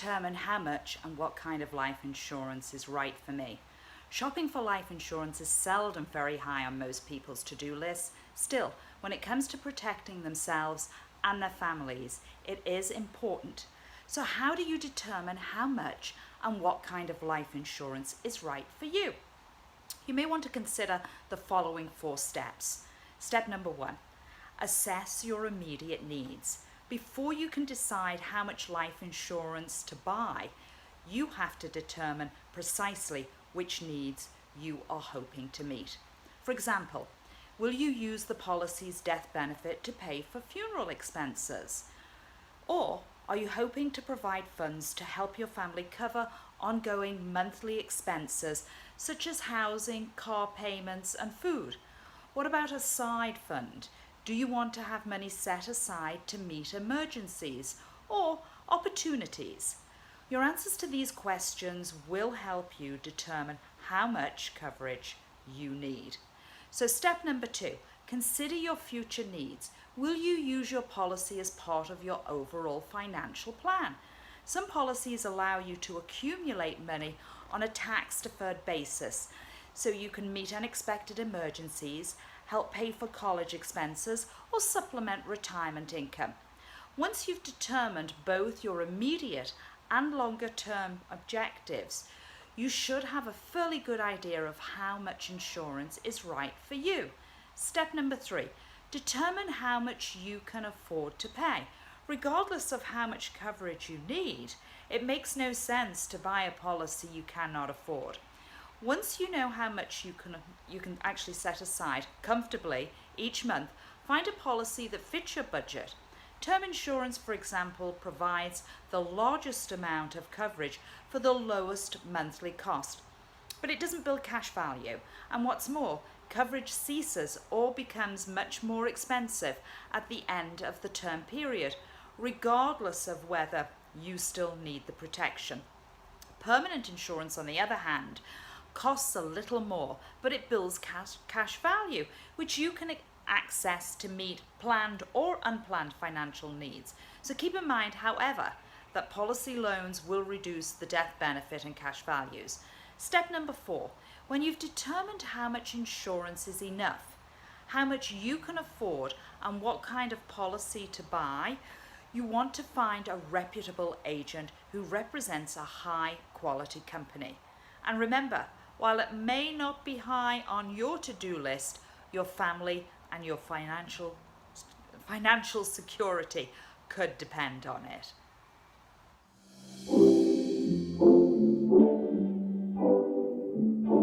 determine how much and what kind of life insurance is right for me? Shopping for life insurance is seldom very high on most people's to-do lists. Still, when it comes to protecting themselves and their families, it is important. So how do you determine how much and what kind of life insurance is right for you? You may want to consider the following 4 steps. Step number 1, assess your immediate needs. Before you can decide how much life insurance to buy, you have to determine precisely which needs you are hoping to meet. For example, will you use the policy's death benefit to pay for funeral expenses? Or are you hoping to provide funds to help your family cover ongoing monthly expenses such as housing, car payments, and food? What about a side fund? Do you want to have money set aside to meet emergencies or opportunities? Your answers to these questions will help you determine how much coverage you need. So step number 2, consider your future needs. Will you use your policy as part of your overall financial plan? Some policies allow you to accumulate money on a tax-deferred basis so you can meet unexpected emergencies, help pay for college expenses, or supplement retirement income. Once you've determined both your immediate and longer-term objectives, you should have a fairly good idea of how much insurance is right for you. Step number 3, determine how much you can afford to pay. Regardless of how much coverage you need, it makes no sense to buy a policy you cannot afford. Once you know how much you can actually set aside comfortably each month, find a policy that fits your budget. Term insurance, for example, provides the largest amount of coverage for the lowest monthly cost, but it doesn't build cash value. And what's more, coverage ceases or becomes much more expensive at the end of the term period, regardless of whether you still need the protection. Permanent insurance, on the other hand, costs a little more, but it builds cash value, which you can access to meet planned or unplanned financial needs. So keep in mind, however, that policy loans will reduce the death benefit and cash values. Step number 4, when you've determined how much insurance is enough, how much you can afford, and what kind of policy to buy, you want to find a reputable agent who represents a high quality company. And remember, while it may not be high on your to-do list, your family and your financial security could depend on it.